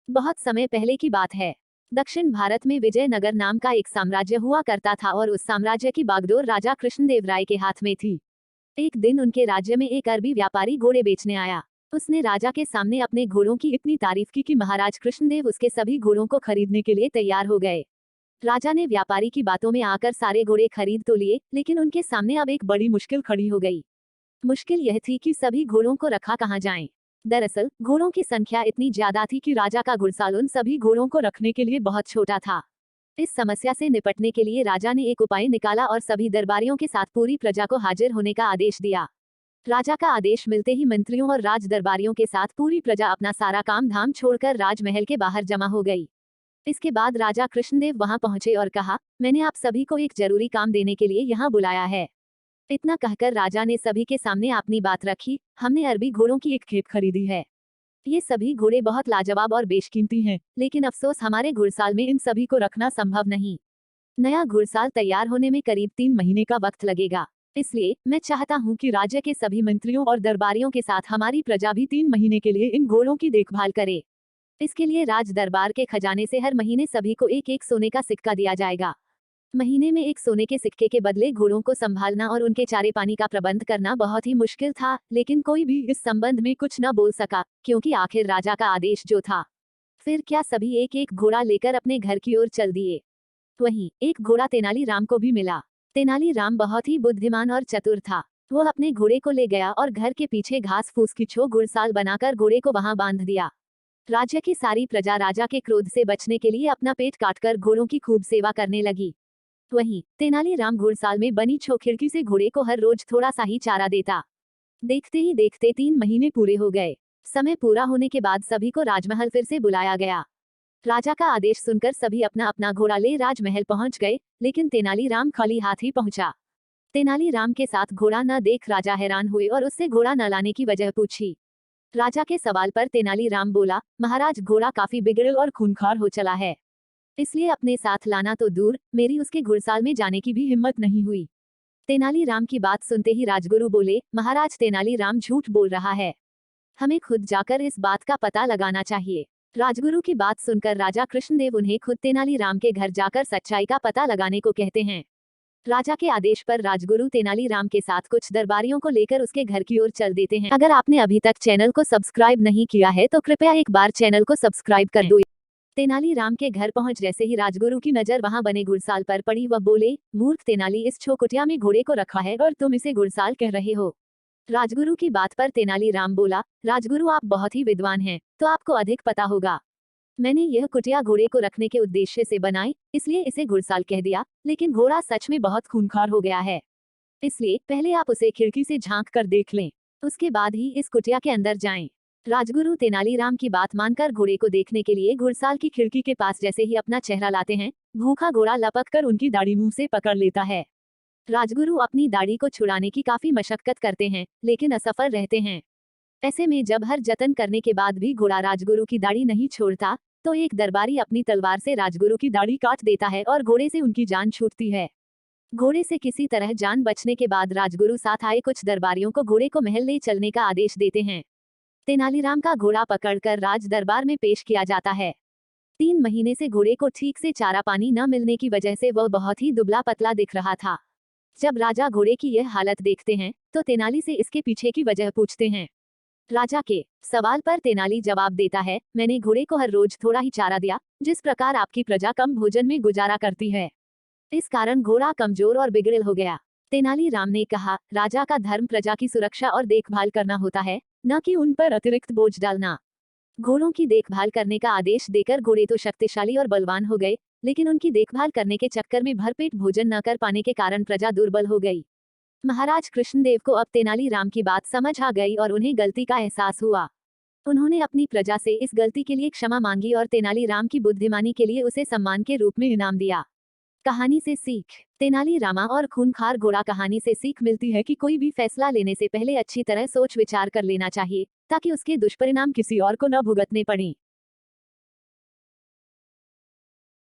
बहुत समय पहले की बात है। दक्षिण भारत में विजयनगर नाम का एक साम्राज्य हुआ करता था और उस साम्राज्य की बागडोर राजा कृष्णदेव राय के हाथ में थी। एक दिन उनके राज्य में एक अरबी व्यापारी घोड़े बेचने आया। उसने राजा के सामने अपने घोड़ों की इतनी तारीफ की कि महाराज कृष्णदेव उसके सभी घोड़ों को खरीदने के लिए तैयार हो गए। राजा ने व्यापारी की बातों में आकर सारे घोड़े खरीद तो लिए, लेकिन उनके सामने अब एक बड़ी मुश्किल खड़ी हो गई। मुश्किल यह थी कि सभी घोड़ों को रखा कहाँ जाए। दरअसल घोड़ों की संख्या इतनी ज्यादा थी कि राजा का घुड़साल उन सभी घोड़ों को रखने के लिए बहुत छोटा था। इस समस्या से निपटने के लिए राजा ने एक उपाय निकाला और सभी दरबारियों के साथ पूरी प्रजा को हाजिर होने का आदेश दिया। राजा का आदेश मिलते ही मंत्रियों और राज दरबारियों के साथ पूरी प्रजा अपना सारा काम धाम छोड़कर राजमहल के बाहर जमा हो गई। इसके बाद राजा कृष्णदेव वहां पहुंचे और कहा, मैंने आप सभी को एक जरूरी काम देने के लिए यहाँ बुलाया है। इतना कहकर राजा ने सभी के सामने अपनी बात रखी, हमने अरबी घोड़ों की एक खेप खरीदी है। ये सभी घोड़े बहुत लाजवाब और बेशकीमती हैं, लेकिन अफसोस हमारे घुड़साल में इन सभी को रखना संभव नहीं। नया घुड़साल तैयार होने में करीब 3 महीने का वक्त लगेगा। इसलिए मैं चाहता हूँ कि राज्य के सभी मंत्रियों और दरबारियों के साथ हमारी प्रजा भी 3 महीने के लिए इन घोड़ों की देखभाल करे। इसके लिए राज दरबार के खजाने से हर महीने सभी को एक एक सोने का सिक्का दिया जाएगा। महीने में एक सोने के सिक्के के बदले घोड़ों को संभालना और उनके चारे पानी का प्रबंध करना बहुत ही मुश्किल था, लेकिन कोई भी इस संबंध में कुछ न बोल सका, क्योंकि आखिर राजा का आदेश जो था। फिर क्या सभी एक एक घोड़ा लेकर अपने घर की ओर चल दिए। वहीं एक घोड़ा तेनालीराम को भी मिला। तेनालीराम बहुत ही बुद्धिमान और चतुर था। वो अपने घोड़े को ले गया और घर के पीछे घास फूस की छो घुड़साल बनाकर घोड़े को वहां बांध दिया। राज्य की सारी प्रजा राजा के क्रोध से बचने के लिए अपना पेट काटकर घोड़ों की खूब सेवा करने लगी। वहीं तेनालीराम घुड़साल में बनी छो खिड़की से घोड़े को हर रोज थोड़ा सा ही चारा देता। देखते ही देखते 3 महीने पूरे हो गए। समय पूरा होने के बाद सभी को राजमहल फिर से बुलाया गया। राजा का आदेश सुनकर सभी अपना अपना घोड़ा ले राजमहल पहुंच गए, लेकिन तेनालीराम खाली हाथ ही पहुंचा। तेनालीराम के साथ घोड़ा न देख राजा हैरान हुए और उससे घोड़ा न लाने की वजह पूछी। राजा के सवाल पर तेनालीराम बोला, महाराज घोड़ा काफी बिगड़ल और खूंखार हो चला है, इसलिए अपने साथ लाना तो दूर, मेरी उसके घुड़साल में जाने की भी हिम्मत नहीं हुई। तेनालीराम की बात सुनते ही राजगुरु बोले, महाराज तेनालीराम झूठ बोल रहा है, हमें खुद जाकर इस बात का पता लगाना चाहिए। राजगुरु की बात सुनकर राजा कृष्णदेव उन्हें खुद तेनालीराम के घर जाकर सच्चाई का पता लगाने को कहते हैं। राजा के आदेश पर राजगुरु तेनालीराम के साथ कुछ दरबारियों को लेकर उसके घर की ओर चल देते हैं। अगर आपने अभी तक चैनल को सब्सक्राइब नहीं किया है तो कृपया एक बार चैनल को सब्सक्राइब कर दो। तेनालीराम के घर पहुंच जैसे ही राजगुरु की नजर वहां बने घुड़साल पर पड़ी, वह बोले, मूर्ख तेनाली, इस छो कुटिया में घोड़े को रखा है और तुम इसे घुड़साल कह रहे हो। राजगुरु की बात पर तेनालीराम बोला, राजगुरु आप बहुत ही विद्वान हैं, तो आपको अधिक पता होगा। मैंने यह कुटिया घोड़े को रखने के उद्देश्य से बनाई, इसलिए इसे घुड़साल कह दिया, लेकिन घोड़ा सच में बहुत खूंखार हो गया है। इसलिए पहले आप उसे खिड़की से झांक कर देख लें, उसके बाद ही इस कुटिया के अंदर जाएं। राजगुरु तेनालीराम की बात मानकर घोड़े को देखने के लिए घुड़साल की खिड़की के पास जैसे ही अपना चेहरा लाते हैं, भूखा घोड़ा लपक कर उनकी दाढ़ी मुंह से पकड़ लेता है। राजगुरु अपनी दाढ़ी को छुड़ाने की काफी मशक्कत करते हैं, लेकिन असफल रहते हैं। ऐसे में जब हर जतन करने के बाद भी घोड़ा राजगुरु की दाढ़ी नहीं छोड़ता, तो एक दरबारी अपनी तलवार से राजगुरु की दाढ़ी काट देता है और घोड़े से उनकी जान छूटती है। घोड़े से किसी तरह जान बचने के बाद राजगुरु साथ आए कुछ दरबारियों को घोड़े को महल ले चलने का आदेश देते हैं। तेनालीराम का घोड़ा पकड़कर राज दरबार में पेश किया जाता है। 3 महीने से घोड़े को ठीक से चारा पानी न मिलने की वजह से वह बहुत ही दुबला पतला दिख रहा था। जब राजा घोड़े की यह हालत देखते हैं, तो तेनाली से इसके पीछे की वजह पूछते हैं। राजा के सवाल पर तेनाली जवाब देता है, मैंने घोड़े को हर रोज थोड़ा ही चारा दिया, जिस प्रकार आपकी प्रजा कम भोजन में गुजारा करती है। इस कारण घोड़ा कमजोर और बिगड़ल हो गया। तेनालीराम ने कहा, राजा का धर्म प्रजा की सुरक्षा और देखभाल करना होता है, न कि उन पर अतिरिक्त बोझ डालना। घोड़ों की देखभाल करने का आदेश देकर घोड़े तो शक्तिशाली और बलवान हो गए, लेकिन उनकी देखभाल करने के चक्कर में भरपेट भोजन न कर पाने के कारण प्रजा दुर्बल हो गई। महाराज कृष्णदेव को अब तेनालीराम की बात समझ आ गई और उन्हें गलती का एहसास हुआ। उन्होंने अपनी प्रजा से इस गलती के लिए क्षमा मांगी और तेनालीराम की बुद्धिमानी के लिए उसे सम्मान के रूप में इनाम दिया। कहानी से सीख। तेनालीरामा और खूंखार घोड़ा कहानी से सीख मिलती है कि कोई भी फैसला लेने से पहले अच्छी तरह सोच विचार कर लेना चाहिए, ताकि उसके दुष्परिणाम किसी और को न भुगतने पड़ें।